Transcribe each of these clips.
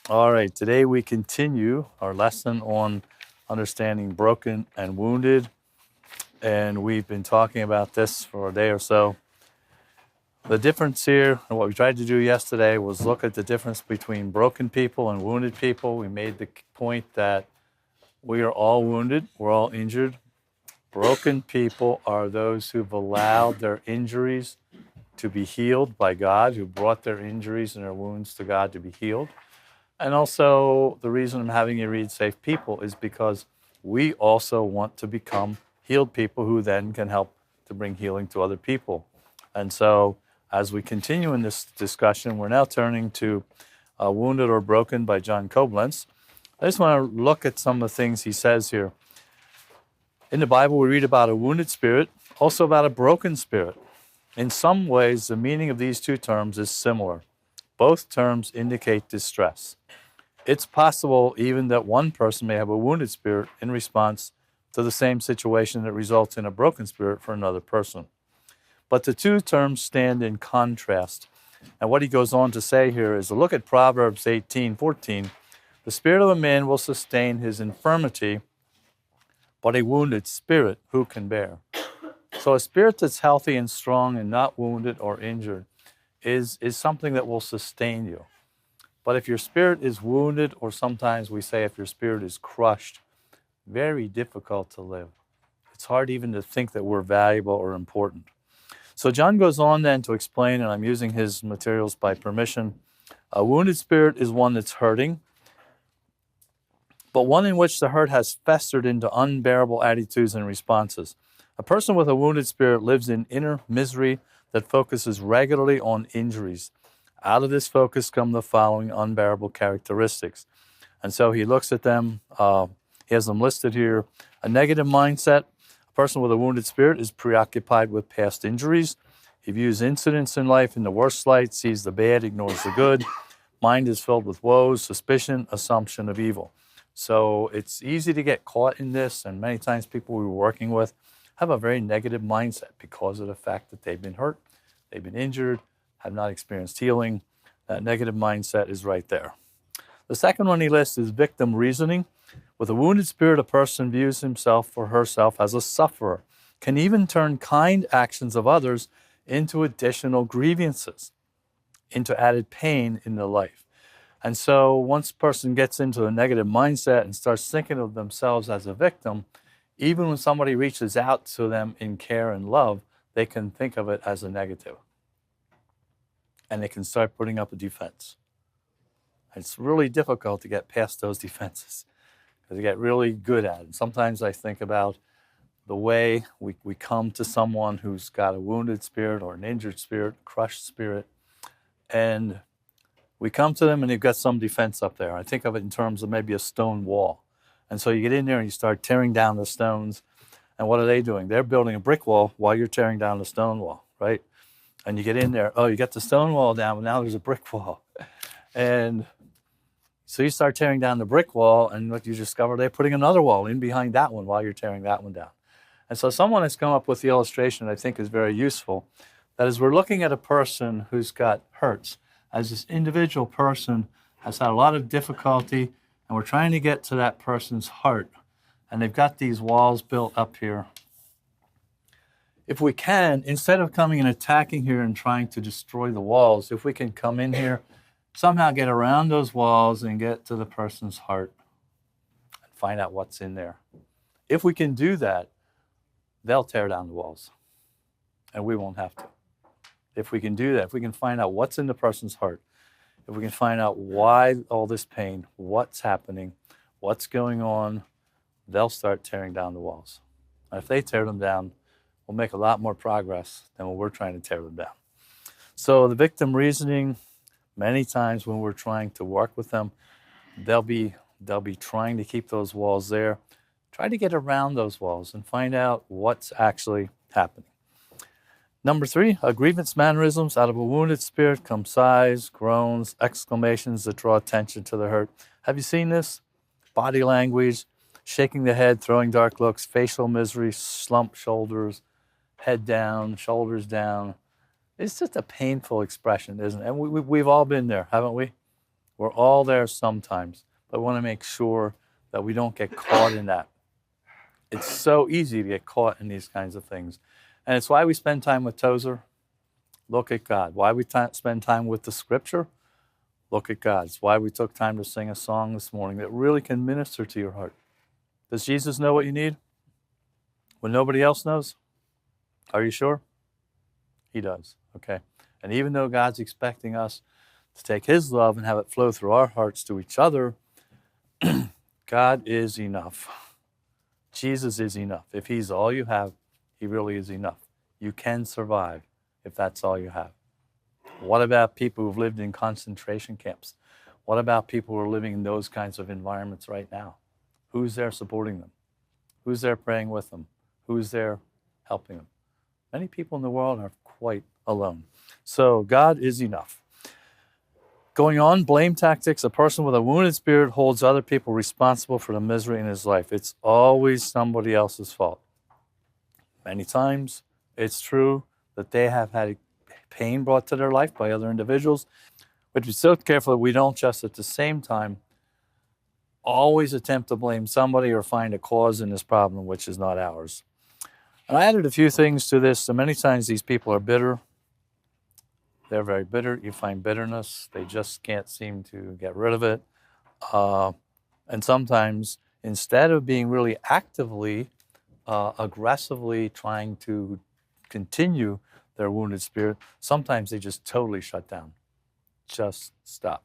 All right, today we continue our lesson on understanding broken and wounded, and we've been talking about this for a day or so. The difference here, and what we tried to do yesterday, was look at the difference between broken people and wounded people. We made the point that we are all wounded, we're all injured. Broken people are those who've allowed their injuries to be healed by God, who brought their injuries and their wounds to God to be healed. And also, the reason I'm having you read Safe People is because we also want to become healed people who then can help to bring healing to other people. And so, as we continue in this discussion, we're now turning to Wounded or Broken by John Koblenz. I just want to look at some of the things he says here. In the Bible, we read about a wounded spirit, also about a broken spirit. In some ways, the meaning of these two terms is similar. Both terms indicate distress. It's possible even that one person may have a wounded spirit in response to the same situation that results in a broken spirit for another person. But the two terms stand in contrast. And what he goes on to say here is, look at Proverbs 18:14. The spirit of a man will sustain his infirmity, but a wounded spirit who can bear? So a spirit that's healthy and strong and not wounded or injured is something that will sustain you. But if your spirit is wounded, or sometimes we say if your spirit is crushed, very difficult to live. It's hard even to think that we're valuable or important. So John goes on then to explain, and I'm using his materials by permission, a wounded spirit is one that's hurting, but one in which the hurt has festered into unbearable attitudes and responses. A person with a wounded spirit lives in inner misery that focuses regularly on injuries. Out of this focus come the following unbearable characteristics. And so he looks at them, he has them listed here. A negative mindset. A person with a wounded spirit is preoccupied with past injuries. He views incidents in life in the worst light, sees the bad, ignores the good. Mind is filled with woes, suspicion, assumption of evil. So it's easy to get caught in this, and many times people we were working with have a very negative mindset because of the fact that they've been hurt, they've been injured, have not experienced healing. That negative mindset is right there. The second one he lists is victim reasoning. With a wounded spirit, a person views himself or herself as a sufferer, can even turn kind actions of others into additional grievances, into added pain in their life. And so once a person gets into a negative mindset and starts thinking of themselves as a victim, even when somebody reaches out to them in care and love, they can think of it as a negative. And they can start putting up a defense. It's really difficult to get past those defenses because they get really good at it. Sometimes I think about the way we come to someone who's got a wounded spirit or an injured spirit, crushed spirit, and we come to them and they've got some defense up there. I think of it in terms of maybe a stone wall. And so you get in there and you start tearing down the stones. And what are they doing? They're building a brick wall while you're tearing down the stone wall, right? And you get in there, oh, you got the stone wall down, but now there's a brick wall. And so you start tearing down the brick wall, and what you discover, they're putting another wall in behind that one while you're tearing that one down. And so someone has come up with the illustration that I think is very useful. That is, we're looking at a person who's got hurts. As this individual person has had a lot of difficulty, and we're trying to get to that person's heart. And they've got these walls built up here. If we can, instead of coming and attacking here and trying to destroy the walls, if we can come in here, somehow get around those walls and get to the person's heart and find out what's in there. If we can do that, they'll tear down the walls and we won't have to. If we can do that, if we can find out what's in the person's heart, if we can find out why all this pain, what's happening, what's going on, they'll start tearing down the walls. And if they tear them down, we'll make a lot more progress than when we're trying to tear them down. So the victim reasoning, many times when we're trying to work with them, they'll be trying to keep those walls there. Try to get around those walls and find out what's actually happening. Number 3, grievance mannerisms. Out of a wounded spirit come sighs, groans, exclamations that draw attention to the hurt. Have you seen this? Body language, shaking the head, throwing dark looks, facial misery, slumped shoulders, head down, shoulders down. It's just a painful expression, isn't it? And we've all been there, haven't we? We're all there sometimes, but we want to make sure that we don't get caught in that. It's so easy to get caught in these kinds of things. And it's why we spend time with Tozer. Look at God. Why we spend time with the scripture? Look at God. It's why we took time to sing a song this morning that really can minister to your heart. Does Jesus know what you need when nobody else knows? Are you sure? He does, okay? And even though God's expecting us to take his love and have it flow through our hearts to each other, God is enough. Jesus is enough. If he's all you have, he really is enough. You can survive if that's all you have. What about people who've lived in concentration camps? What about people who are living in those kinds of environments right now? Who's there supporting them? Who's there praying with them? Who's there helping them? Many people in the world are quite alone. So God is enough. Going on, blame tactics. A person with a wounded spirit holds other people responsible for the misery in his life. It's always somebody else's fault. Many times, it's true that they have had pain brought to their life by other individuals. But be so careful that we don't just at the same time always attempt to blame somebody or find a cause in this problem which is not ours. And I added a few things to this. So many times these people are bitter. They're very bitter. You find bitterness. They just can't seem to get rid of it. And sometimes, instead of being really actively, aggressively trying to continue their wounded spirit, sometimes they just totally shut down. Just stop.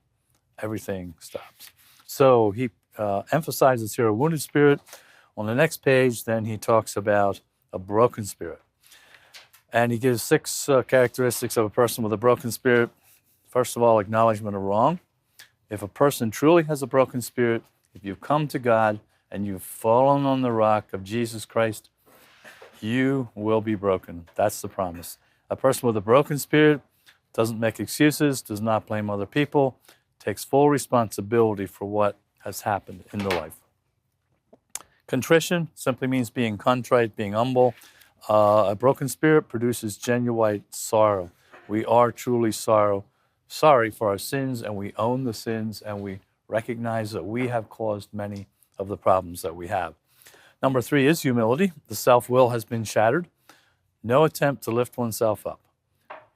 Everything stops. So he emphasizes here a wounded spirit. On the next page, then he talks about a broken spirit. And he gives 6 characteristics of a person with a broken spirit. First of all, acknowledgement of wrong. If a person truly has a broken spirit, if you've come to God and you've fallen on the rock of Jesus Christ, you will be broken. That's the promise. A person with a broken spirit doesn't make excuses, does not blame other people, takes full responsibility for what has happened in the life. Contrition simply means being contrite, being humble. A broken spirit produces genuine sorrow. We are truly sorry for our sins, and we own the sins, and we recognize that we have caused many of the problems that we have. Number 3 is humility. The self-will has been shattered. No attempt to lift oneself up.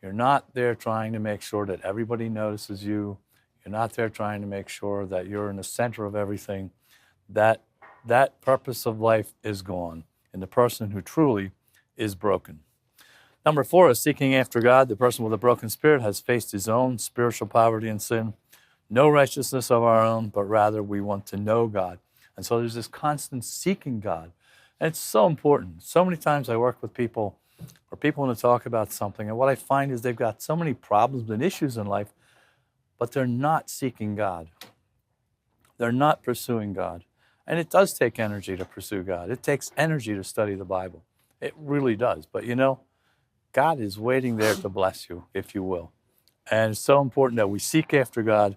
You're not there trying to make sure that everybody notices you. You're not there trying to make sure that you're in the center of everything. That purpose of life is gone in the person who truly is broken. Number 4 is seeking after God. The person with a broken spirit has faced his own spiritual poverty and sin. No righteousness of our own, but rather we want to know God. And so there's this constant seeking God. And it's so important. So many times I work with people, or people want to talk about something, and what I find is they've got so many problems and issues in life, but they're not seeking God. They're not pursuing God. And it does take energy to pursue God. It takes energy to study the Bible. It really does. But you know, God is waiting there to bless you, if you will. And it's so important that we seek after God,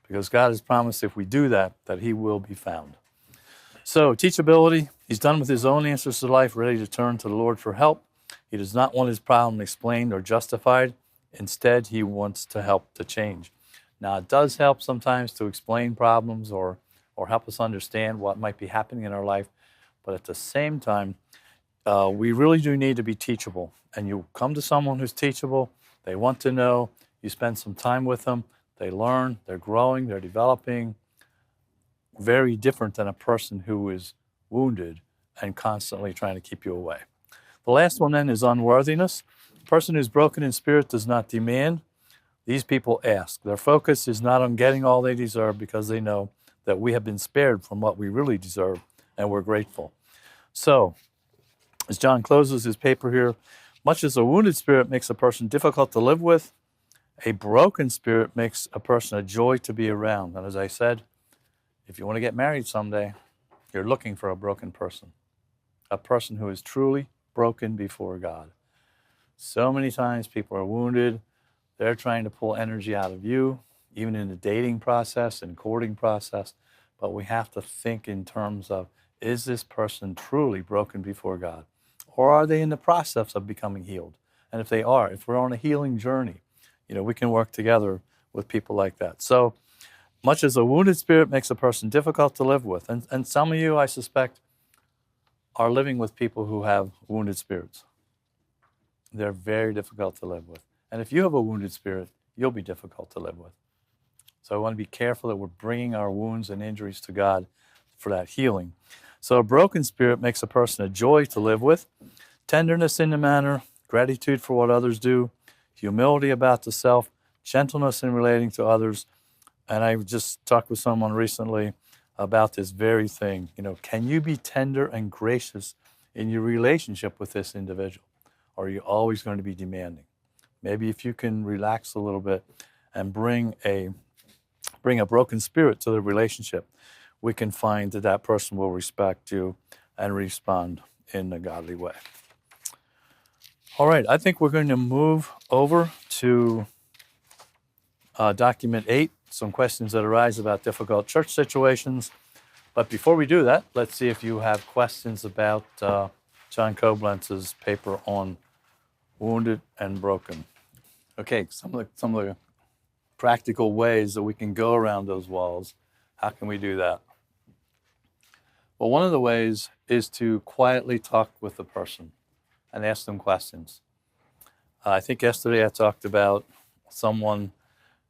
because God has promised if we do that, that he will be found. So, teachability, he's done with his own answers to life, ready to turn to the Lord for help. He does not want his problem explained or justified. Instead, he wants to help to change. Now, it does help sometimes to explain problems or help us understand what might be happening in our life. But at the same time, we really do need to be teachable. And you come to someone who's teachable, they want to know, you spend some time with them, they learn, they're growing, they're developing. Very different than a person who is wounded and constantly trying to keep you away. The last one then is unworthiness. A person who's broken in spirit does not demand. These people ask. Their focus is not on getting all they deserve, because they know that we have been spared from what we really deserve, and we're grateful. So, as John closes his paper here, much as a wounded spirit makes a person difficult to live with, a broken spirit makes a person a joy to be around. And as I said, if you want to get married someday, you're looking for a broken person, a person who is truly broken before God. So many times people are wounded. They're trying to pull energy out of you, even in the dating process and courting process. But we have to think in terms of, is this person truly broken before God? Or are they in the process of becoming healed? And if they are, if we're on a healing journey, we can work together with people like that. So Much as a wounded spirit makes a person difficult to live with. And some of you, I suspect, are living with people who have wounded spirits. They're very difficult to live with. And if you have a wounded spirit, you'll be difficult to live with. So I want to be careful that we're bringing our wounds and injuries to God for that healing. So a broken spirit makes a person a joy to live with. Tenderness in the manner, gratitude for what others do, humility about the self, gentleness in relating to others. And I just talked with someone recently about this very thing. Can you be tender and gracious in your relationship with this individual? Or are you always going to be demanding? Maybe if you can relax a little bit and bring a broken spirit to the relationship, we can find that person will respect you and respond in a godly way. All right, I think we're going to move over to document 8, some questions that arise about difficult church situations. But before we do that, let's see if you have questions about John Koblenz's paper on wounded and broken. Okay, some of the practical ways that we can go around those walls. How can we do that? Well, one of the ways is to quietly talk with the person and ask them questions. I think yesterday I talked about someone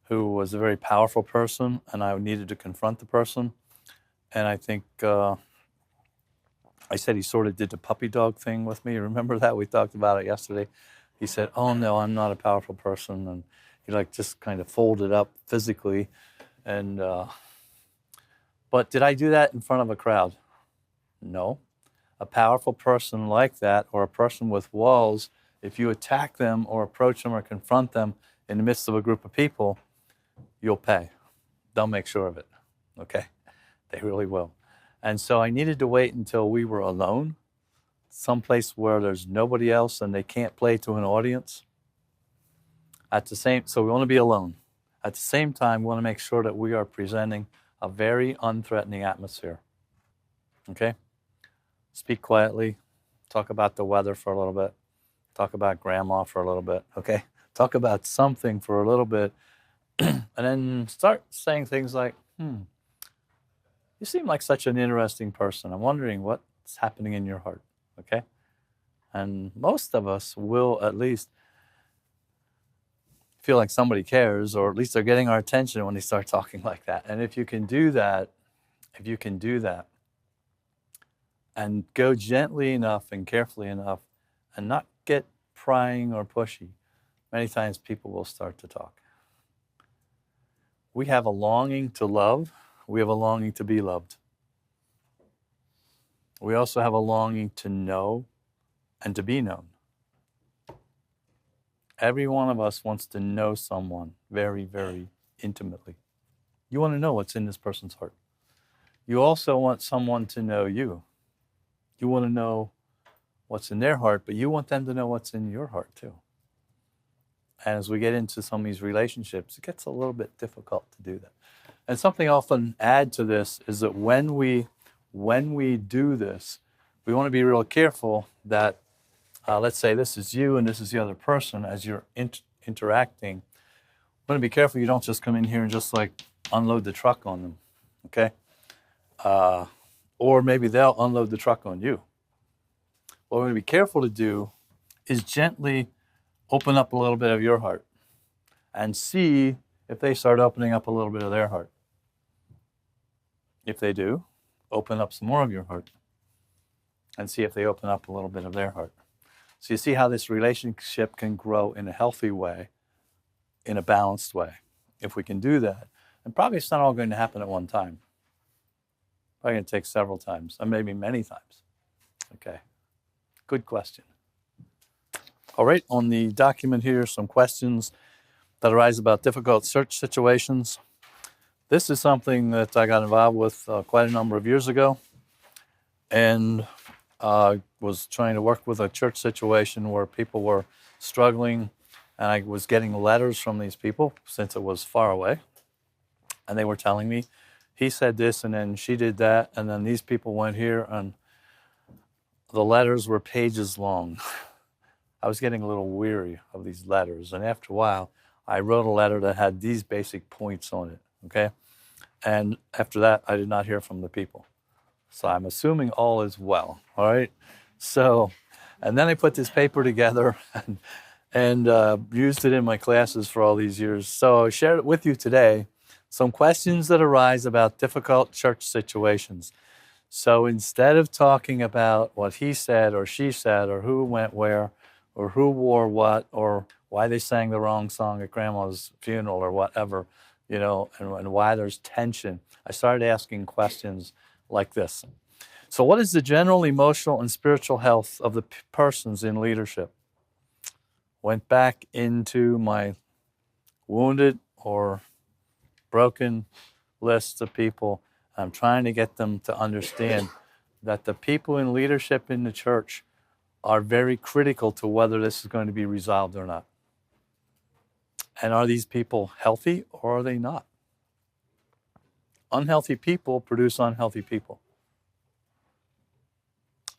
who was a very powerful person, and I needed to confront the person. And I think I said he sort of did the puppy dog thing with me. Remember that? We talked about it yesterday. He said, "Oh, no, I'm not a powerful person." And he just kind of folded up physically. And but did I do that in front of a crowd? No. A powerful person like that, or a person with walls, if you attack them or approach them or confront them in the midst of a group of people, you'll pay. They'll make sure of it, okay? They really will. And so I needed to wait until we were alone, someplace where there's nobody else and they can't play to an audience. So we want to be alone. At the same time, we want to make sure that we are presenting a very unthreatening atmosphere, okay? Speak quietly, talk about the weather for a little bit, talk about grandma for a little bit, okay? Talk about something for a little bit, and then start saying things like, you seem like such an interesting person. I'm wondering what's happening in your heart, okay? And most of us will at least feel like somebody cares, or at least they're getting our attention when they start talking like that. And if you can do that, and go gently enough and carefully enough and not get prying or pushy, many times people will start to talk. We have a longing to love. We have a longing to be loved. We also have a longing to know and to be known. Every one of us wants to know someone very, very intimately. You want to know what's in this person's heart. You also want someone to know you. You want to know what's in their heart, but you want them to know what's in your heart too. And as we get into some of these relationships, it gets a little bit difficult to do that. And something I often add to this is that when we do this, we want to be real careful that, let's say this is you and this is the other person as you're interacting. We want to be careful you don't just come in here and just unload the truck on them, okay? Or maybe they'll unload the truck on you. What we're going to be careful to do is gently open up a little bit of your heart and see if they start opening up a little bit of their heart. If they do, open up some more of your heart and see if they open up a little bit of their heart. So you see how this relationship can grow in a healthy way, in a balanced way. If we can do that, and probably it's not all going to happen at one time. Probably going to take several times, or maybe many times. Okay, good question. All right, on the document here, some questions that arise about difficult search situations. This is something that I got involved with quite a number of years ago, and was trying to work with a church situation where people were struggling, and I was getting letters from these people since it was far away, and they were telling me, he said this, and then she did that, and then these people went here, and the letters were pages long. I was getting a little weary of these letters, and after a while, I wrote a letter that had these basic points on it, okay? And after that, I did not hear from the people. So I'm assuming all is well. All right. So, and then I put this paper together and used it in my classes for all these years. So I shared it with you today. Some questions that arise about difficult church situations. So instead of talking about what he said or she said or who went where or who wore what or why they sang the wrong song at grandma's funeral or whatever, and why there's tension, I started asking questions like this. So what is the general emotional and spiritual health of the persons in leadership? Went back into my wounded or broken list of people. I'm trying to get them to understand that the people in leadership in the church are very critical to whether this is going to be resolved or not. And are these people healthy or are they not? Unhealthy people produce unhealthy people.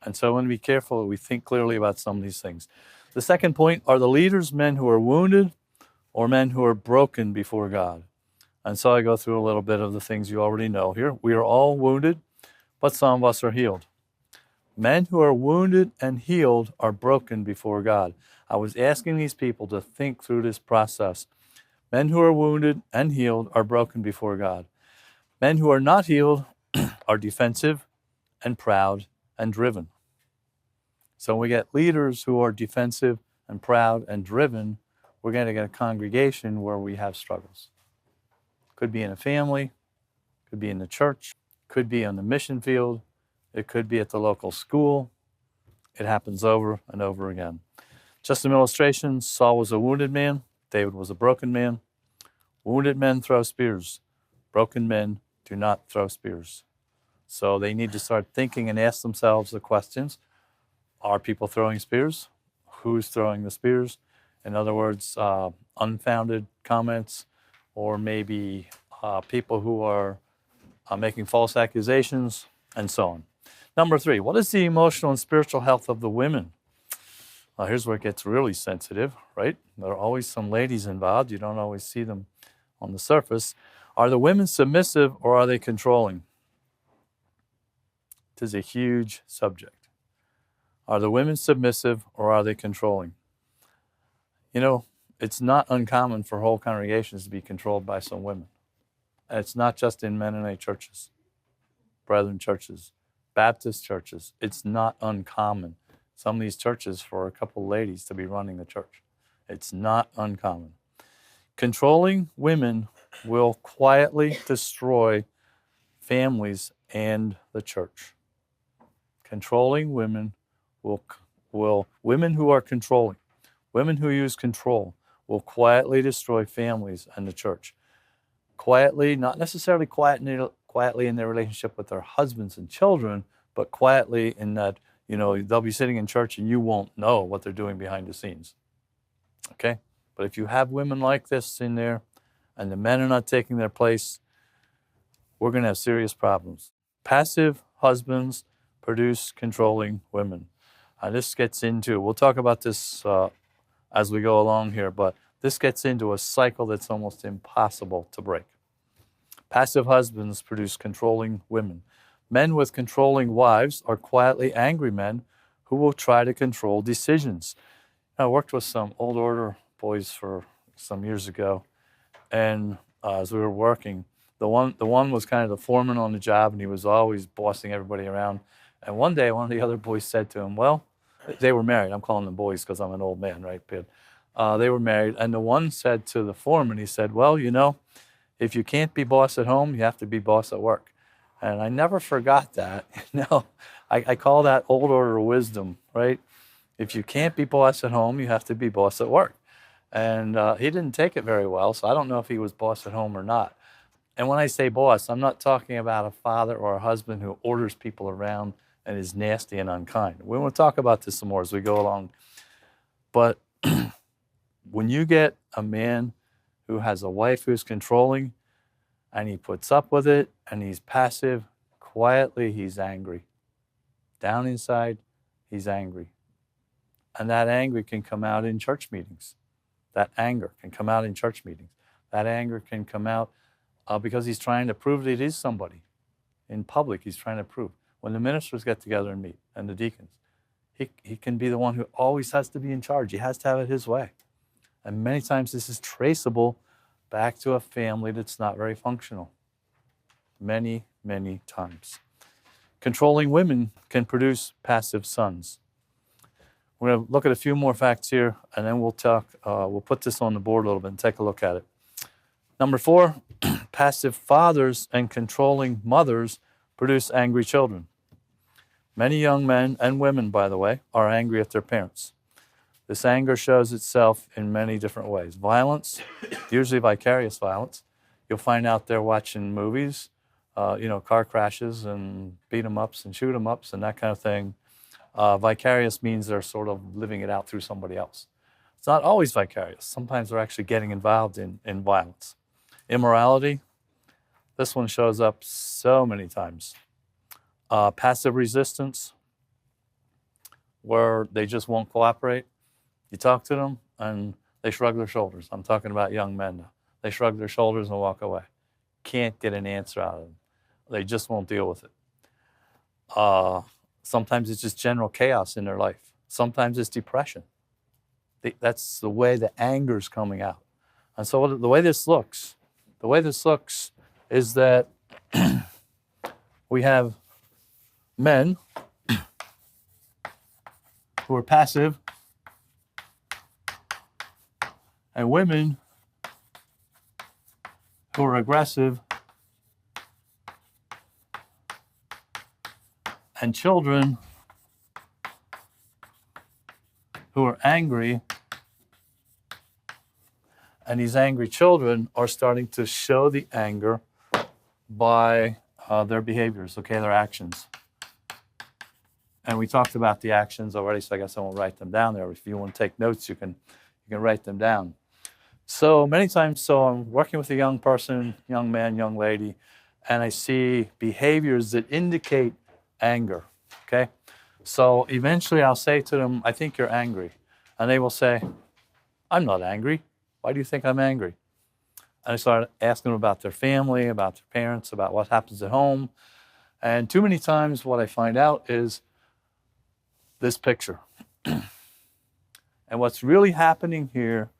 And so I want to be careful we think clearly about some of these things. The second point, are the leaders men who are wounded or men who are broken before God? And so I go through a little bit of the things you already know here. We are all wounded, but some of us are healed. Men who are wounded and healed are broken before God. I was asking these people to think through this process. Men who are wounded and healed are broken before God. Men who are not healed are defensive and proud and driven. So when we get leaders who are defensive and proud and driven, we're going to get a congregation where we have struggles. Could be in a family, could be in the church, could be on the mission field, it could be at the local school. It happens over and over again. Just some illustrations. Saul was a wounded man. David was a broken man. Wounded men throw spears. Broken men do not throw spears. So they need to start thinking and ask themselves the questions. Are people throwing spears? Who's throwing the spears? In other words, unfounded comments, or maybe people who are making false accusations, and so on. Number 3, what is the emotional and spiritual health of the women? Well, here's where it gets really sensitive, right? There are always some ladies involved. You don't always see them on the surface. Are the women submissive or are they controlling? It is a huge subject. Are the women submissive or are they controlling? It's not uncommon for whole congregations to be controlled by some women. And it's not just in Mennonite churches, Brethren churches, Baptist churches. It's not uncommon. Some of these churches for a couple of ladies to be running the church. It's not uncommon. Controlling women will quietly destroy families and the church. Controlling women women who are controlling, women who use control will quietly destroy families and the church. Quietly, not necessarily quietly in their relationship with their husbands and children, but quietly in that, they'll be sitting in church and you won't know what they're doing behind the scenes. Okay? But if you have women like this in there and the men are not taking their place, we're going to have serious problems. Passive husbands produce controlling women. This gets into, we'll talk about this as we go along here, but this gets into a cycle that's almost impossible to break. Passive husbands produce controlling women. Men with controlling wives are quietly angry men who will try to control decisions. I worked with some old order boys for some years ago, and as we were working, the one was kind of the foreman on the job, and he was always bossing everybody around. And one day, one of the other boys said to him, well, they were married. I'm calling them boys because I'm an old man, right, Pid? They were married, and the one said to the foreman, he said, well, if you can't be boss at home, you have to be boss at work. And I never forgot that. I call that old order wisdom, right? If you can't be boss at home, you have to be boss at work. And he didn't take it very well, so I don't know if he was boss at home or not. And when I say boss, I'm not talking about a father or a husband who orders people around and is nasty and unkind. We want to talk about this some more as we go along. But when you get a man who has a wife who's controlling and he puts up with it and he's passive, quietly he's angry. Down inside, he's angry. And that anger can come out in church meetings. That anger can come out in church meetings. That anger can come out because he's trying to prove that he is somebody. In public, he's trying to prove. When the ministers get together and meet, and the deacons, he can be the one who always has to be in charge. He has to have it his way. And many times this is traceable back to a family that's not very functional. Many, many times. Controlling women can produce passive sons. We're going to look at a few more facts here, and then we'll put this on the board a little bit and take a look at it. Number 4, passive fathers and controlling mothers produce angry children. Many young men and women, by the way, are angry at their parents. This anger shows itself in many different ways. Violence, usually vicarious violence. You'll find out they're watching movies, car crashes and beat 'em ups and shoot 'em ups and that kind of thing. Vicarious means they're sort of living it out through somebody else. It's not always vicarious. Sometimes they're actually getting involved in violence. Immorality, this one shows up so many times. Passive resistance, where they just won't cooperate. You talk to them and they shrug their shoulders. I'm talking about young men now. They shrug their shoulders and walk away. Can't get an answer out of them. They just won't deal with it. Sometimes it's just general chaos in their life. Sometimes it's depression. That's the way the anger's coming out. And so the way this looks is that we have men who are passive and women who are aggressive and children who are angry, and these angry children are starting to show the anger by their behaviors, their actions. And we talked about the actions already, so I guess I won't write them down there. If you want to take notes, you can write them down. So many times, I'm working with a young person, young man, young lady, and I see behaviors that indicate anger, okay? So eventually I'll say to them, I think you're angry. And they will say, I'm not angry. Why do you think I'm angry? And I start asking them about their family, about their parents, about what happens at home. And too many times what I find out is this picture. And what's really happening here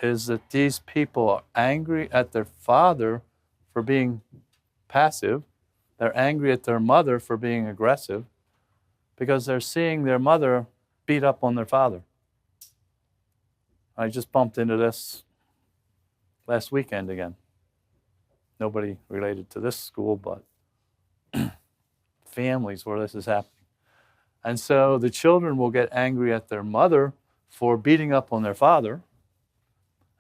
is that these people are angry at their father for being passive. They're angry at their mother for being aggressive because they're seeing their mother beat up on their father. I just bumped into this last weekend again. Nobody related to this school, but families where this is happening. And so the children will get angry at their mother for beating up on their father,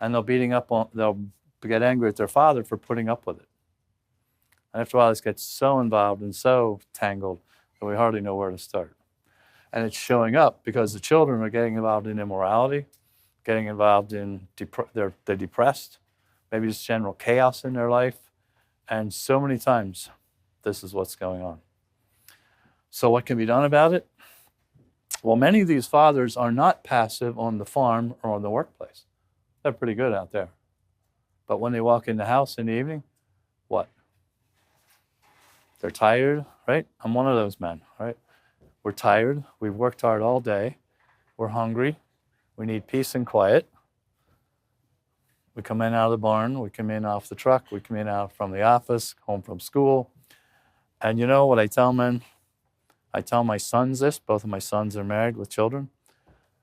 and they'll get angry at their father for putting up with it. And after a while, this gets so involved and so tangled that we hardly know where to start. And it's showing up because the children are getting involved in immorality, getting involved in, they're depressed, maybe just general chaos in their life. And so many times, this is what's going on. So what can be done about it? Well, many of these fathers are not passive on the farm or on the workplace. They're pretty good out there. But when they walk in the house in the evening, what? They're tired, right? I'm one of those men, right? We're tired. We've worked hard all day. We're hungry. We need peace and quiet. We come in out of the barn. We come in off the truck. We come in out from the office, home from school. And you know what I tell men? I tell my sons this. Both of my sons are married with children.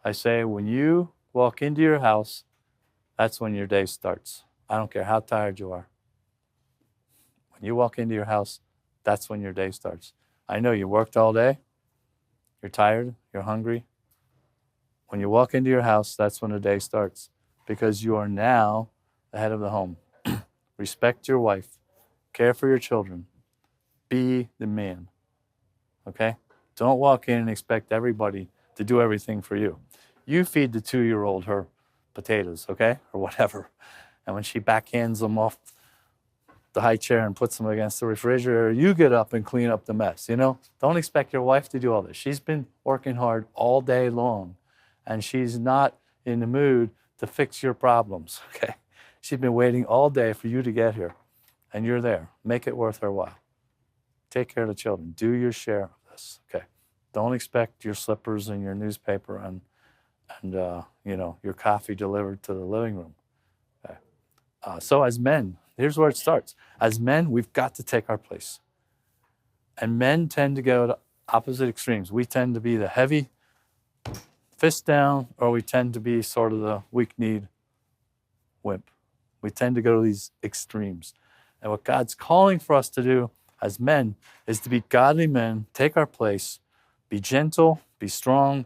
I say, when you walk into your house, that's when your day starts. I don't care how tired you are. When you walk into your house, that's when your day starts. I know you worked all day. You're tired. You're hungry. When you walk into your house, that's when the day starts, because you are now the head of the home. Respect your wife. Care for your children. Be the man. Okay? Don't walk in and expect everybody to do everything for you. You feed the 2-year-old her potatoes, okay? Or whatever. And when she backhands them off the high chair and puts them against the refrigerator, you get up and clean up the mess, Don't expect your wife to do all this. She's been working hard all day long, and she's not in the mood to fix your problems, okay? She's been waiting all day for you to get here. and you're there. Make it worth their while. Take care of the children. Do your share of this. Okay. Don't expect your slippers and your newspaper and your coffee delivered to the living room. Okay. So as men, here's where it starts. As men, we've got to take our place. And men tend to go to opposite extremes. We tend to be the heavy, fist down, or we tend to be sort of the weak-kneed wimp. We tend to go to these extremes. And what God's calling for us to do as men is to be godly men, take our place, be gentle, be strong.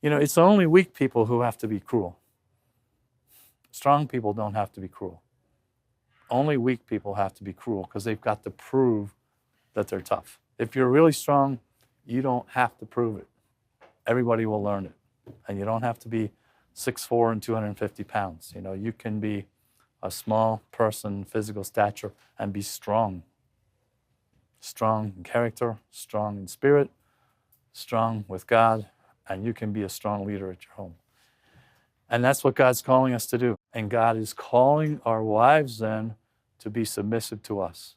It's only weak people who have to be cruel. Strong people don't have to be cruel. Only weak people have to be cruel because they've got to prove that they're tough. If you're really strong, you don't have to prove it. Everybody will learn it. And you don't have to be 6'4" and 250 pounds. You can be a small person, physical stature, and be strong. Strong in character, strong in spirit, strong with God, and you can be a strong leader at your home. And that's what God's calling us to do. And God is calling our wives then to be submissive to us.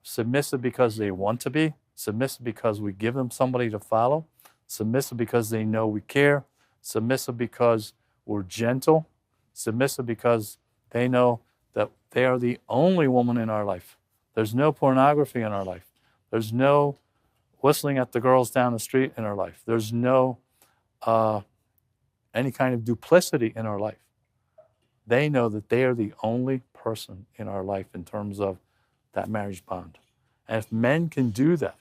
Submissive because they want to be, submissive because we give them somebody to follow, submissive because they know we care, submissive because we're gentle, submissive because they know that they are the only woman in our life. There's no pornography in our life. There's no whistling at the girls down the street in our life. There's no any kind of duplicity in our life. They know that they are the only person in our life in terms of that marriage bond. And if men can do that,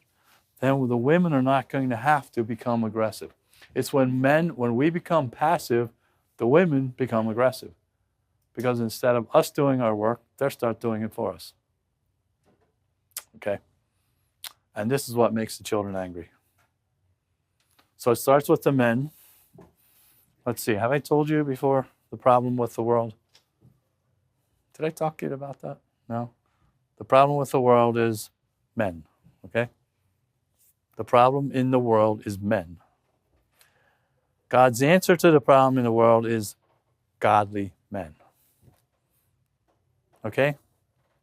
then the women are not going to have to become aggressive. It's when we become passive, the women become aggressive. Because instead of us doing our work, they start doing it for us. Okay? And this is what makes the children angry. So it starts with the men. Let's see, have I told you before the problem with the world? Did I talk to you about that? No? The problem with the world is men, okay? The problem in the world is men. God's answer to the problem in the world is godly men. Okay?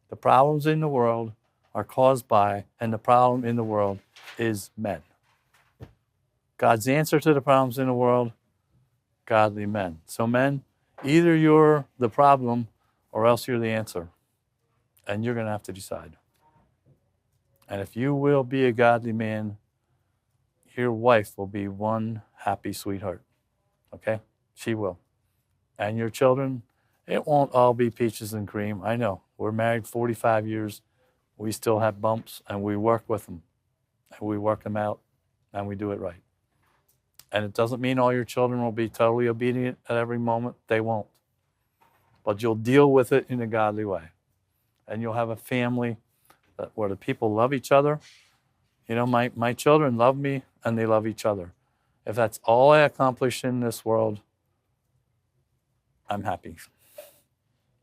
The problems in the world are caused by, and the problem in the world is men. God's answer to the problems in the world, godly men. So men, either you're the problem or else you're the answer. And you're going to have to decide. And if you will be a godly man, your wife will be one happy sweetheart. Okay? She will. And your children, it won't all be peaches and cream. I know. We're married 45 years. We still have bumps, and we work with them. And we work them out, and we do it right. And it doesn't mean all your children will be totally obedient at every moment. They won't. But you'll deal with it in a godly way. And you'll have a family where the people love each other. My children love me, and they love each other. If that's all I accomplish in this world, I'm happy.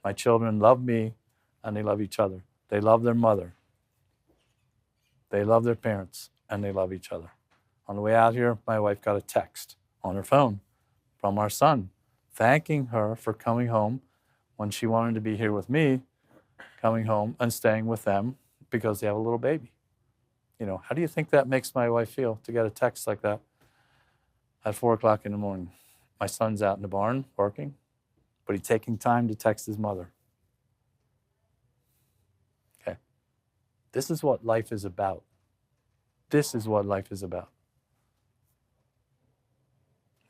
My children love me, and they love each other. They love their mother. They love their parents, and they love each other. On the way out here, my wife got a text on her phone from our son, thanking her for coming home when she wanted to be here with me, coming home and staying with them because they have a little baby. How do you think that makes my wife feel to get a text like that at 4 o'clock in the morning? My son's out in the barn working, but he's taking time to text his mother. Okay. This is what life is about. This is what life is about.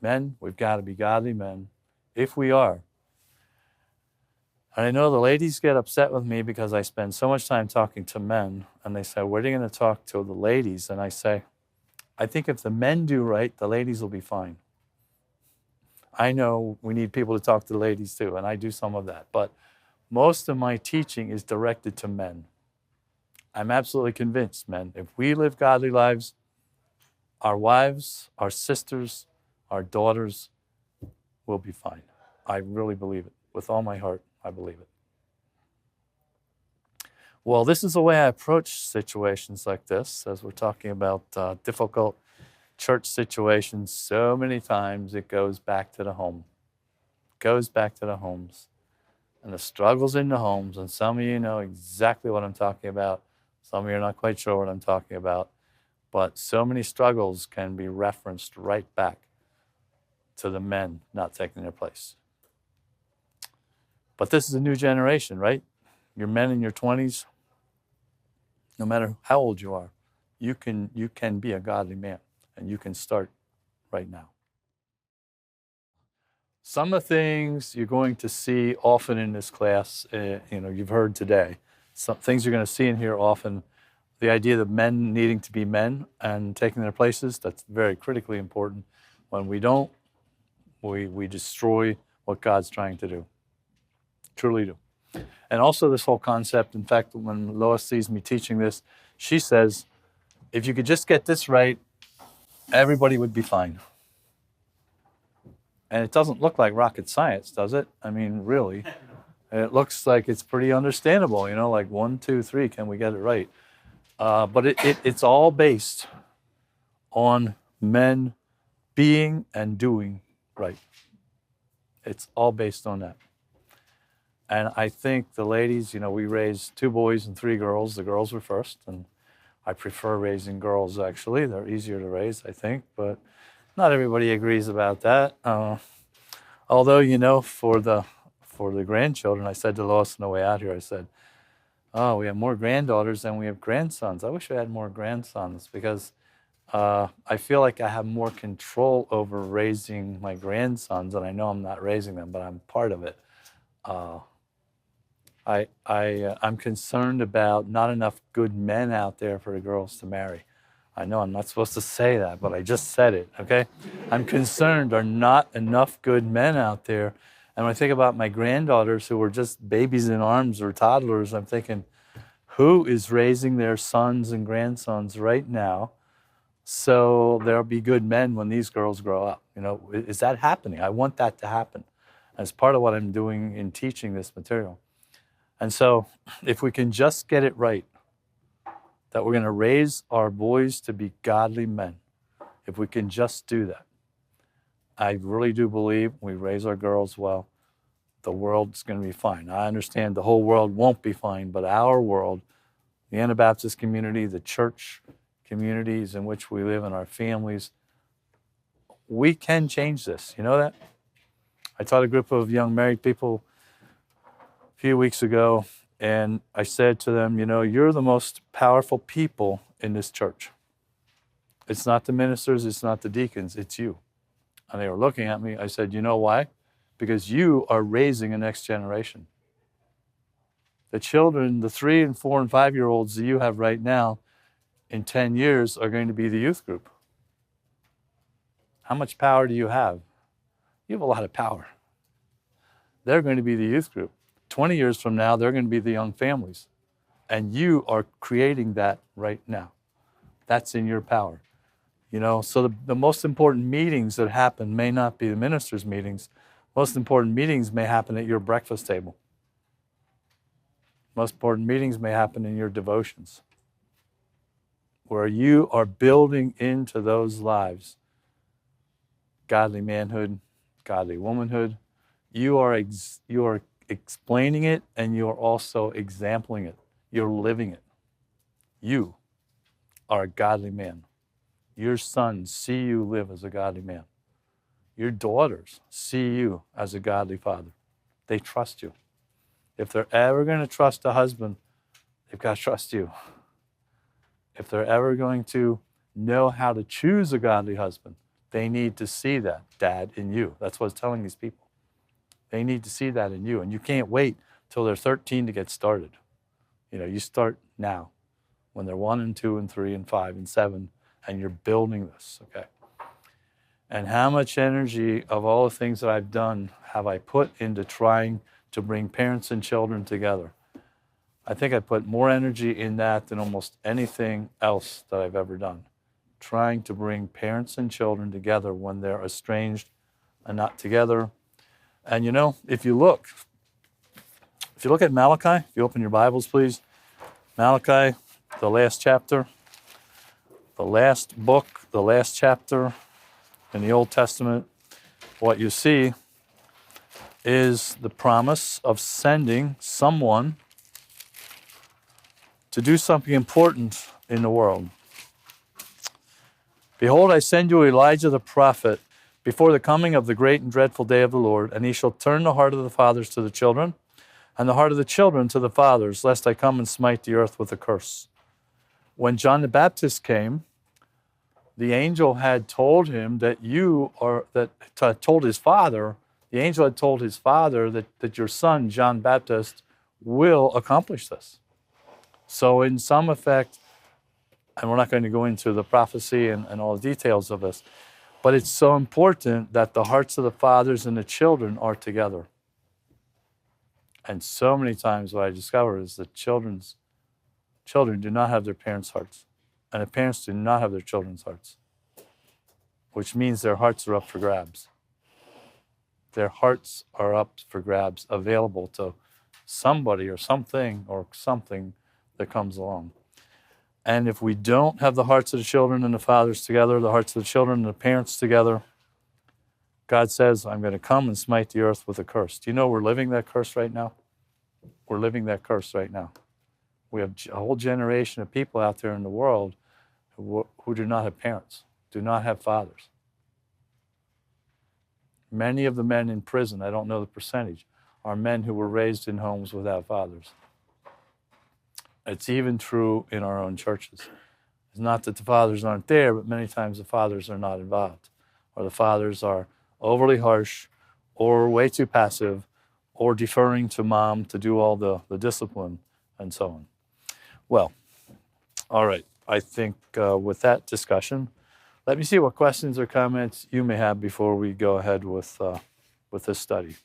Men, we've got to be godly men. If we are. And I know the ladies get upset with me because I spend so much time talking to men, and they say, what are you going to talk to the ladies? And I say, I think if the men do right, the ladies will be fine. I know we need people to talk to the ladies too, and I do some of that. But most of my teaching is directed to men. I'm absolutely convinced, men, if we live godly lives, our wives, our sisters, our daughters will be fine. I really believe it. With all my heart, I believe it. Well, this is the way I approach situations like this, as we're talking about difficult church situations. So many times it goes back to the home. It goes back to the homes. and the struggles in the homes, and some of you know exactly what I'm talking about. Some of you are not quite sure what I'm talking about. But so many struggles can be referenced right back to the men not taking their place. But this is a new generation, right? You're men in your 20s, no matter how old you are, you can be a godly man, and you can start right now. Some of the things you're going to see often in this class, you've heard today. Some things you're going to see in here often. The idea of men needing to be men and taking their places, that's very critically important. When we don't, we destroy what God's trying to do. Truly do. And also this whole concept, in fact, when Lois sees me teaching this, she says, if you could just get this right, everybody would be fine. And it doesn't look like rocket science, does it? I mean, really. It looks like it's pretty understandable, like 1, 2, 3, can we get it right? But it's all based on men being and doing right. It's all based on that. And I think the ladies, we raised 2 boys and 3 girls. The girls were first, and I prefer raising girls, actually. They're easier to raise, I think, but not everybody agrees about that. Although, for the grandchildren, I said to Lois on the way out here, I said, oh, we have more granddaughters than we have grandsons. I wish we had more grandsons, because I feel like I have more control over raising my grandsons, and I know I'm not raising them, but I'm part of it. I'm concerned about not enough good men out there for the girls to marry. I know I'm not supposed to say that, but I just said it, okay? I'm concerned there are not enough good men out there. And when I think about my granddaughters who were just babies in arms or toddlers, I'm thinking, who is raising their sons and grandsons right now so there'll be good men when these girls grow up? Is that happening? I want that to happen as part of what I'm doing in teaching this material. And so if we can just get it right, that we're going to raise our boys to be godly men, if we can just do that, I really do believe we raise our girls well, the world's going to be fine. I understand the whole world won't be fine, but our world, the Anabaptist community, the church communities in which we live, and our families, we can change this. You know that? I taught a group of young married people a few weeks ago, and I said to them, you're the most powerful people in this church. It's not the ministers, it's not the deacons, it's you. And they were looking at me. I said, you know why? Because you are raising a next generation. The children, the 3 and 4 and 5-year-olds that you have right now, in 10 years are going to be the youth group. How much power do you have? You have a lot of power. They're going to be the youth group. 20 years from now, they're going to be the young families. And you are creating that right now. That's in your power. So the most important meetings that happen may not be the ministers' meetings. Most important meetings may happen at your breakfast table. Most important meetings may happen in your devotions, where you are building into those lives godly manhood, godly womanhood. You are explaining it, and you are also exempling it. You're living it. You are a godly man. Your sons see you live as a godly man. Your daughters see you as a godly father. They trust you. If they're ever going to trust a husband, they've got to trust you. If they're ever going to know how to choose a godly husband, they need to see that, Dad, in you. That's what it's telling these people. They need to see that in you. And you can't wait till they're 13 to get started. You start now, when they're 1 and 2 and 3 and 5 and 7, and you're building this, okay? And how much energy of all the things that I've done have I put into trying to bring parents and children together? I think I put more energy in that than almost anything else that I've ever done. Trying to bring parents and children together when they're estranged and not together. And if you look at Malachi, if you open your Bibles, please. Malachi, the last chapter, the last book, the last chapter in the Old Testament, what you see is the promise of sending someone to do something important in the world. Behold, I send you Elijah the prophet before the coming of the great and dreadful day of the Lord, and he shall turn the heart of the fathers to the children, and the heart of the children to the fathers, lest I come and smite the earth with a curse. When John the Baptist came, the angel had told him the angel had told his father that your son, John Baptist, will accomplish this. So in some effect, and we're not going to go into the prophecy and all the details of this, but it's so important that the hearts of the fathers and the children are together. And so many times what I discover is that children do not have their parents' hearts, and the parents do not have their children's hearts, which means their hearts are up for grabs. Their hearts are up for grabs, available to somebody or something that comes along. And if we don't have the hearts of the children and the fathers together, the hearts of the children and the parents together, God says, I'm going to come and smite the earth with a curse. Do you know we're living that curse right now? We're living that curse right now. We have a whole generation of people out there in the world who do not have parents, do not have fathers. Many of the men in prison, I don't know the percentage, are men who were raised in homes without fathers. It's even true in our own churches. It's not that the fathers aren't there, but many times the fathers are not involved, or the fathers are overly harsh, or way too passive, or deferring to mom to do all the discipline, and so on. Well, all right. I think with that discussion, let me see what questions or comments you may have before we go ahead with this study.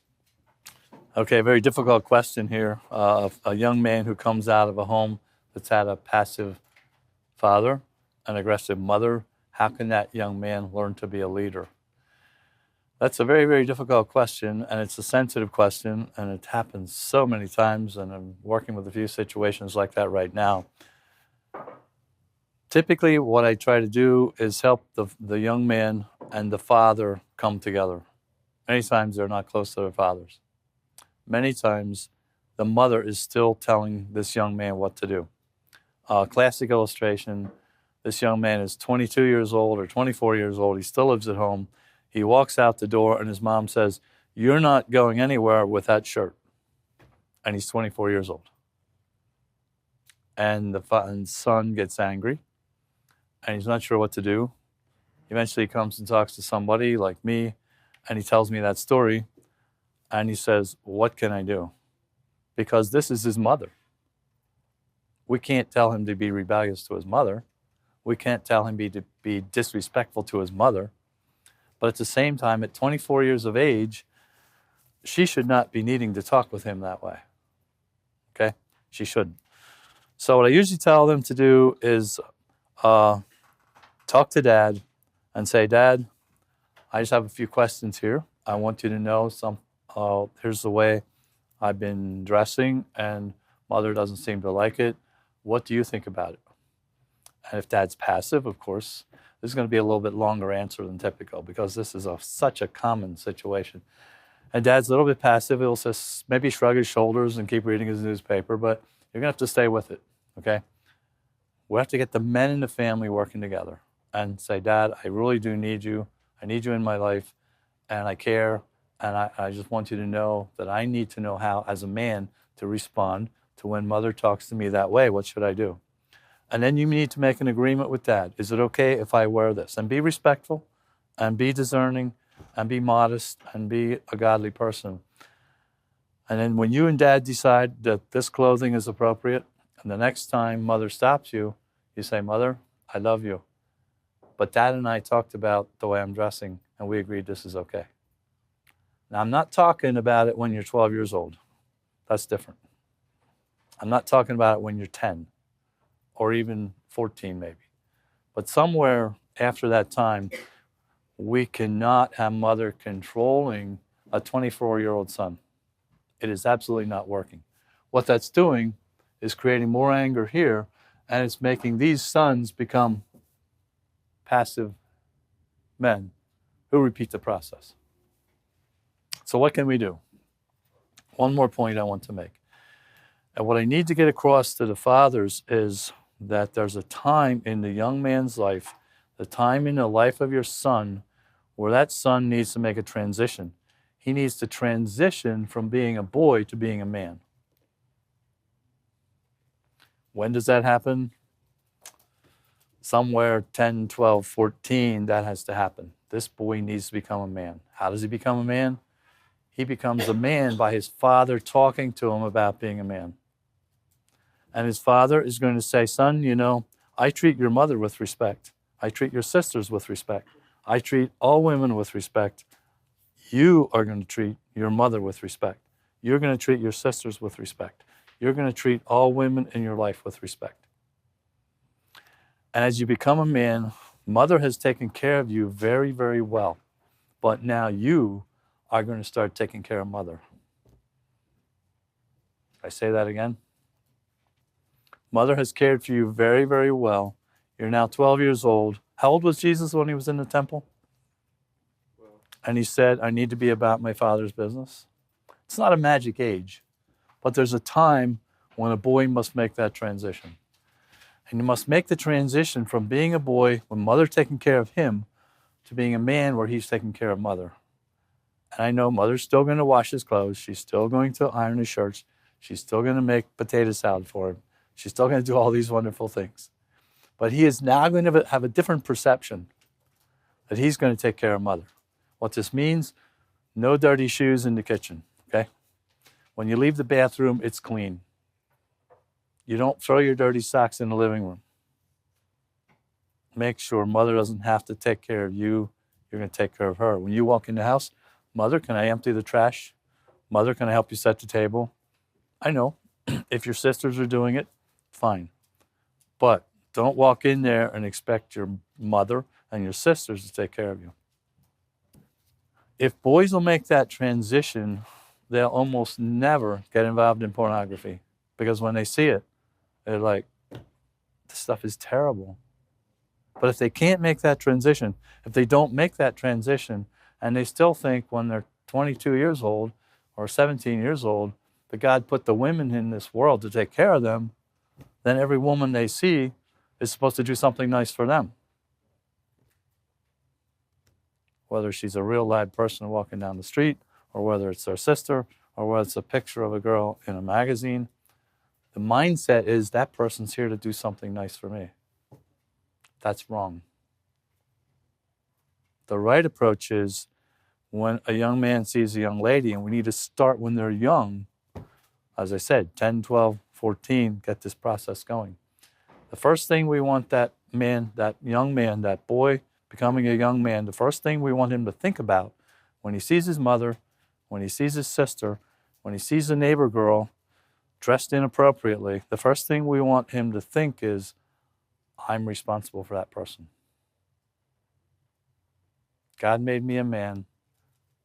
Okay, very difficult question here. A young man who comes out of a home that's had a passive father, an aggressive mother, how can that young man learn to be a leader? That's a very, very difficult question, and it's a sensitive question, and it happens so many times, and I'm working with a few situations like that right now. Typically, what I try to do is help the young man and the father come together. Many times they're not close to their fathers. Many times the mother is still telling this young man what to do. Classic illustration, this young man is 22 years old or 24 years old. He still lives at home. He walks out the door and his mom says, "You're not going anywhere with that shirt." And he's 24 years old. And the son gets angry. And he's not sure what to do. Eventually he comes and talks to somebody like me, and he tells me that story, and he says, what can I do? Because this is his mother. We can't tell him to be rebellious to his mother. We can't tell him to be disrespectful to his mother. But at the same time, at 24 years of age, she should not be needing to talk with him that way. Okay? She shouldn't. So what I usually tell them to do is talk to Dad and say, Dad, I just have a few questions here. I want you to know here's the way I've been dressing and Mother doesn't seem to like it. What do you think about it? And if Dad's passive, of course, this is going to be a little bit longer answer than typical because this is such a common situation. And Dad's a little bit passive. He'll just maybe shrug his shoulders and keep reading his newspaper, but you're going to have to stay with it, okay? We have to get the men in the family working together and say, Dad, I really do need you. I need you in my life, and I care, and I just want you to know that I need to know how, as a man, to respond to when Mother talks to me that way. What should I do? And then you need to make an agreement with Dad. Is it okay if I wear this? And be respectful, and be discerning, and be modest, and be a godly person. And then when you and Dad decide that this clothing is appropriate, and the next time Mother stops you, you say, Mother, I love you. But Dad and I talked about the way I'm dressing, and we agreed this is okay. Now, I'm not talking about it when you're 12 years old. That's different. I'm not talking about it when you're 10 or even 14 maybe. But somewhere after that time, we cannot have Mother controlling a 24-year-old son. It is absolutely not working. What that's doing is creating more anger here, and it's making these sons become passive men who repeat the process. So what can we do? one more point I want to make. And what I need to get across to the fathers is that there's a time in the young man's life, the time in the life of your son, where that son needs to make a transition. He needs to transition from being a boy to being a man. When does that happen? Somewhere 10, 12, 14, that has to happen. This boy needs to become a man. How does he become a man? He becomes a man by his father talking to him about being a man. And his father is going to say, son, you know, I treat your mother with respect. I treat your sisters with respect. I treat all women with respect. You are going to treat your mother with respect. You're going to treat your sisters with respect. You're going to treat all women in your life with respect. And as you become a man, mother has taken care of you very, very well. But now you are going to start taking care of mother. I say that again. Mother has cared for you very, very well. You're now 12 years old. How old was Jesus when he was in the temple? And he said, I need to be about my Father's business. It's not a magic age, but there's a time when a boy must make that transition. And you must make the transition from being a boy when mother taking care of him to being a man where he's taking care of mother. And I know mother's still going to wash his clothes. She's still going to iron his shirts. She's still going to make potato salad for him. She's still going to do all these wonderful things. But he is now going to have a different perception that he's going to take care of mother. What this means, no dirty shoes in the kitchen, okay? When you leave the bathroom, it's clean. You don't throw your dirty socks in the living room. Make sure mother doesn't have to take care of you. You're going to take care of her. When you walk in the house, mother, can I empty the trash? Mother, can I help you set the table? I know, if your sisters are doing it, fine. But don't walk in there and expect your mother and your sisters to take care of you. If boys will make that transition, they'll almost never get involved in pornography. Because when they see it, they're like, this stuff is terrible. But if they can't make that transition, if they don't make that transition, and they still think when they're 22 years old or 17 years old, that God put the women in this world to take care of them, then every woman they see is supposed to do something nice for them. Whether she's a real live person walking down the street, or whether it's their sister, or whether it's a picture of a girl in a magazine, the mindset is that person's here to do something nice for me. That's wrong. The right approach is when a young man sees a young lady, and we need to start when they're young, as I said, 10, 12, 14, get this process going. The first thing we want that man, that young man, that boy becoming a young man, the first thing we want him to think about when he sees his mother, when he sees his sister, when he sees a neighbor girl dressed inappropriately, the first thing we want him to think is, I'm responsible for that person. God made me a man.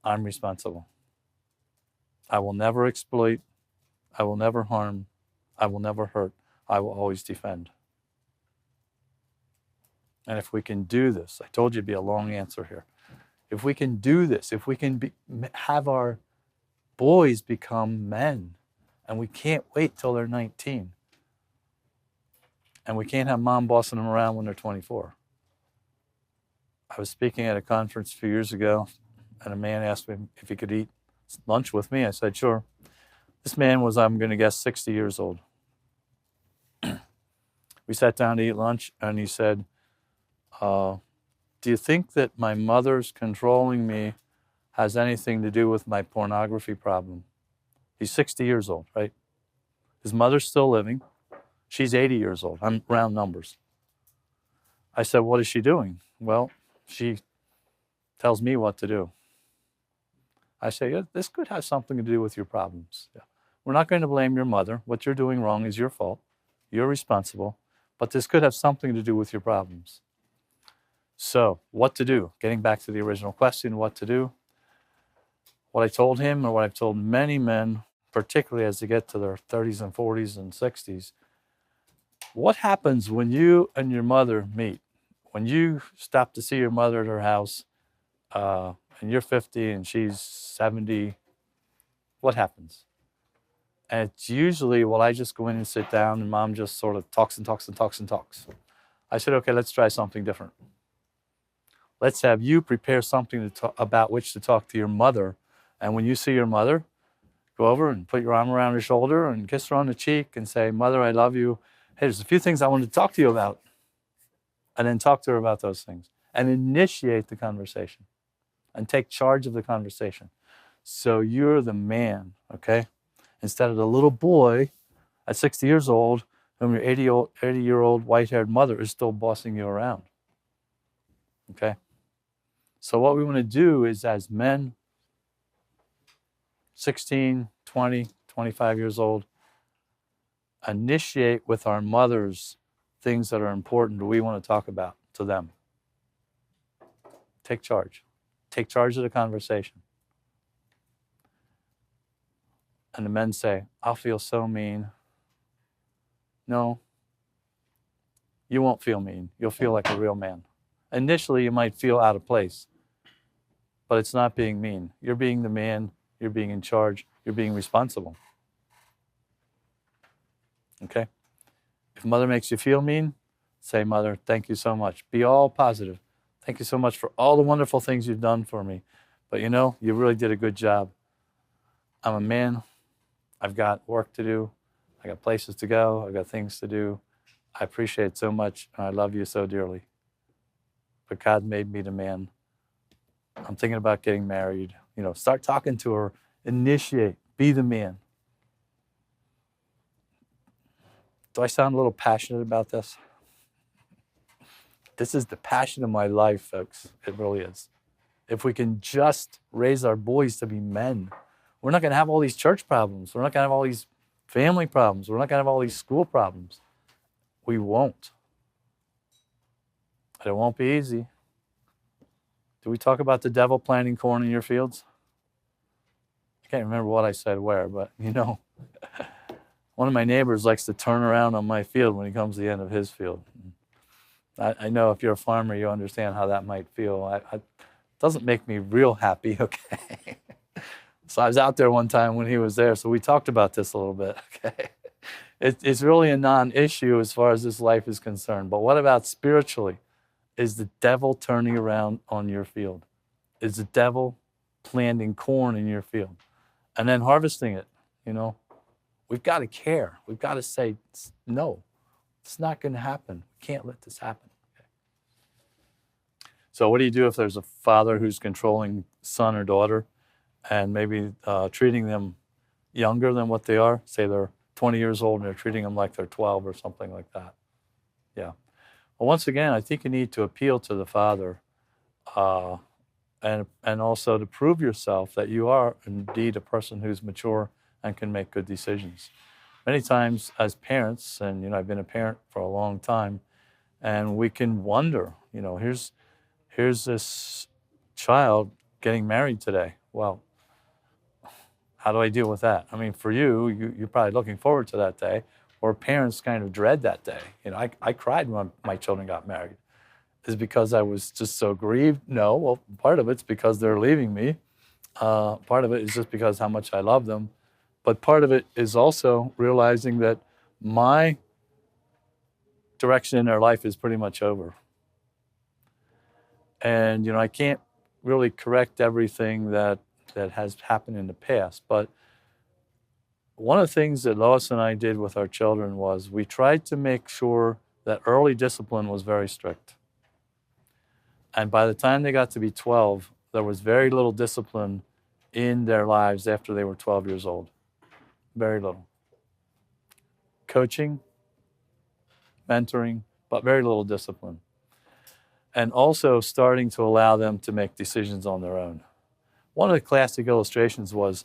I'm responsible. I will never exploit. I will never harm. I will never hurt. I will always defend. And if we can do this, I told you it'd be a long answer here. If we can do this, if we can have our boys become men, and we can't wait till they're 19, and we can't have mom bossing them around when they're 24. I was speaking at a conference a few years ago, and a man asked me if he could eat lunch with me. I said, sure. This man was, I'm going to guess, 60 years old. We sat down to eat lunch, and he said, do you think that my mother's controlling me has anything to do with my pornography problem? He's 60 years old, right? His mother's still living. She's 80 years old. I'm round numbers. I said, what is she doing? Well, she tells me what to do. I say, yeah, this could have something to do with your problems. Yeah. We're not going to blame your mother. What you're doing wrong is your fault. You're responsible. But this could have something to do with your problems. So, what to do? Getting back to the original question, what to do? What I told him, or what I've told many men, particularly as they get to their 30s and 40s and 60s, what happens when you and your mother meet? When you stop to see your mother at her house, and you're 50 and she's 70, what happens? And it's usually, well, I just go in and sit down and mom just sort of talks and talks and talks and talks. I said, okay, let's try something different. Let's have you prepare something to talk, about which to talk to your mother. And when you see your mother, go over and put your arm around her shoulder and kiss her on the cheek and say, Mother, I love you. Hey, there's a few things I wanted to talk to you about. And then talk to her about those things. And initiate the conversation. And take charge of the conversation. So you're the man, okay? Instead of the little boy at 60 years old, whom your 80-year-old white-haired mother is still bossing you around. Okay? So what we want to do is, as men, 16, 20, 25 years old, initiate with our mothers things that are important we want to talk about to them. Take charge. Take charge of the conversation. And the men say, I'll feel so mean. No, you won't feel mean. You'll feel like a real man. Initially, you might feel out of place, but it's not being mean. You're being the man. You're being in charge. You're being responsible. Okay? If mother makes you feel mean, say, Mother, thank you so much. Be all positive. Thank you so much for all the wonderful things you've done for me. But you know, you really did a good job. I'm a man. I've got work to do. I got places to go. I've got things to do. I appreciate it so much, and I love you so dearly. But God made me the man. I'm thinking about getting married. You know, start talking to her. Initiate. Be the man. Do I sound a little passionate about this? This is the passion of my life, folks. It really is. If we can just raise our boys to be men, we're not going to have all these church problems. We're not going to have all these family problems. We're not going to have all these school problems. We won't. And it won't be easy. Do we talk about the devil planting corn in your fields? I can't remember what I said where, but you know, one of my neighbors likes to turn around on my field when he comes to the end of his field. I know if you're a farmer, you understand how that might feel. It doesn't make me real happy, okay? So I was out there one time when he was there, so we talked about this a little bit, okay? It's really a non-issue as far as this life is concerned. But what about spiritually? Is the devil turning around on your field? Is the devil planting corn in your field and then harvesting it? You know, we've got to care. We've got to say, no, it's not going to happen. We can't let this happen. Okay. So what do you do if there's a father who's controlling son or daughter and maybe treating them younger than what they are? Say they're 20 years old and they're treating them like they're 12 or something like that. Yeah. Well, once again, I think you need to appeal to the father and also to prove yourself that you are indeed a person who's mature and can make good decisions. Many times as parents, and you know, I've been a parent for a long time, and we can wonder, you know, here's this child getting married today. Well, how do I deal with that? I mean, for you're probably looking forward to that day, or parents kind of dread that day. You know, I cried when my children got married. Is it because I was just so grieved? No. Well, part of it's because they're leaving me. Part of it is just because how much I love them. But part of it is also realizing that my direction in their life is pretty much over. And, you know, I can't really correct everything that has happened in the past. But one of the things that Lois and I did with our children was we tried to make sure that early discipline was very strict. And by the time they got to be 12, there was very little discipline in their lives after they were 12 years old. Very little. Coaching, mentoring, but very little discipline. And also starting to allow them to make decisions on their own. One of the classic illustrations was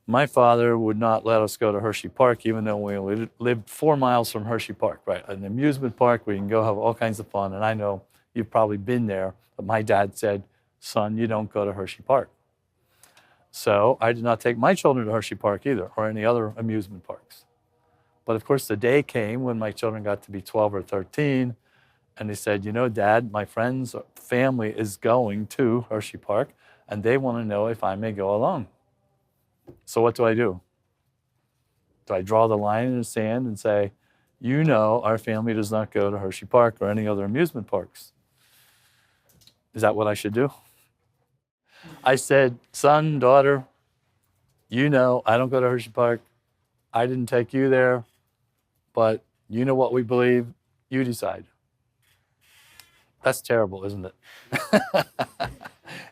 my father would not let us go to Hershey Park, even though we lived 4 miles from Hershey Park, right? An amusement park where you can go have all kinds of fun. And I know you've probably been there, but my dad said, son, you don't go to Hershey Park. So I did not take my children to Hershey Park either, or any other amusement parks. But of course, the day came when my children got to be 12 or 13, and they said, you know, Dad, my friend's family is going to Hershey Park, and they want to know if I may go along. So what do? Do I draw the line in the sand and say, you know, our family does not go to Hershey Park or any other amusement parks? Is that what I should do? I said, son, daughter, you know, I don't go to Hershey Park. I didn't take you there, but you know what we believe. You decide. That's terrible, isn't it?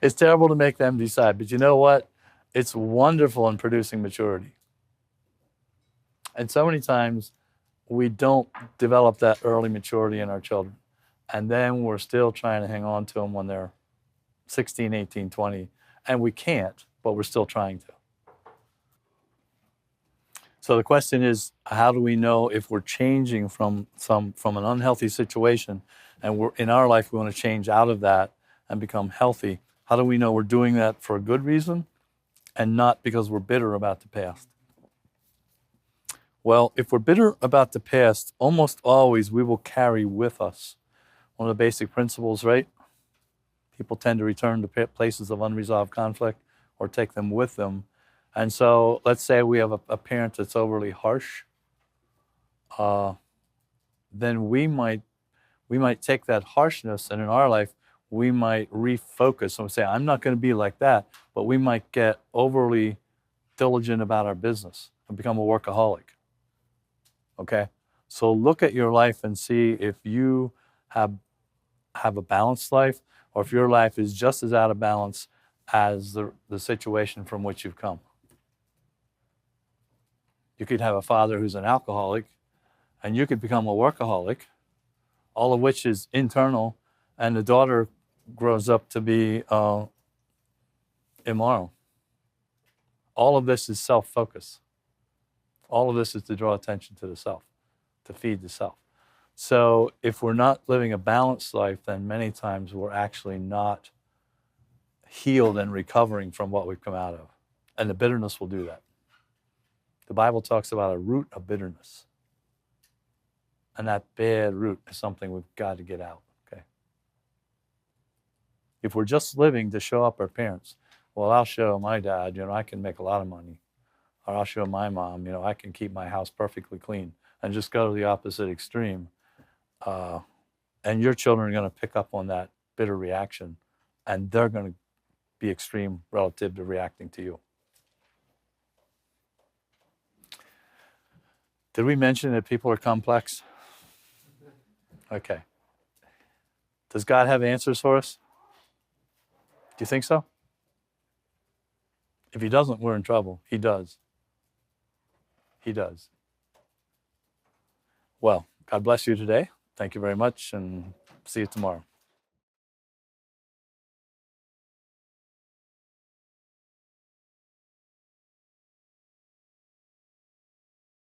It's terrible to make them decide, but you know what? It's wonderful in producing maturity. And so many times we don't develop that early maturity in our children. And then we're still trying to hang on to them when they're 16, 18, 20. And we can't, but we're still trying to. So the question is, how do we know if we're changing from an unhealthy situation and we're in our life we want to change out of that and become healthy? How do we know we're doing that for a good reason and not because we're bitter about the past? Well, if we're bitter about the past, almost always we will carry with us one of the basic principles, right? People tend to return to places of unresolved conflict or take them with them. And so let's say we have a parent that's overly harsh, then we might take that harshness, and in our life, we might refocus and say, I'm not going to be like that, but we might get overly diligent about our business and become a workaholic. Okay? So look at your life and see if you have a balanced life or if your life is just as out of balance as the situation from which you've come. You could have a father who's an alcoholic, and you could become a workaholic, all of which is internal, and the daughter grows up to be immoral. All of this is self-focus. All of this is to draw attention to the self, to feed the self. So if we're not living a balanced life, then many times we're actually not healed and recovering from what we've come out of. And the bitterness will do that. The Bible talks about a root of bitterness. And that bad root is something we've got to get out, okay? If we're just living to show up our parents, well, I'll show my dad, I can make a lot of money. Or I'll show my mom, I can keep my house perfectly clean, and just go to the opposite extreme. And your children are going to pick up on that bitter reaction, and they're going to be extreme relative to reacting to you. Did we mention that people are complex? Okay. Does God have answers for us? Do you think so? If he doesn't, we're in trouble. He does. He does. Well, God bless you today. Thank you very much, and see you tomorrow.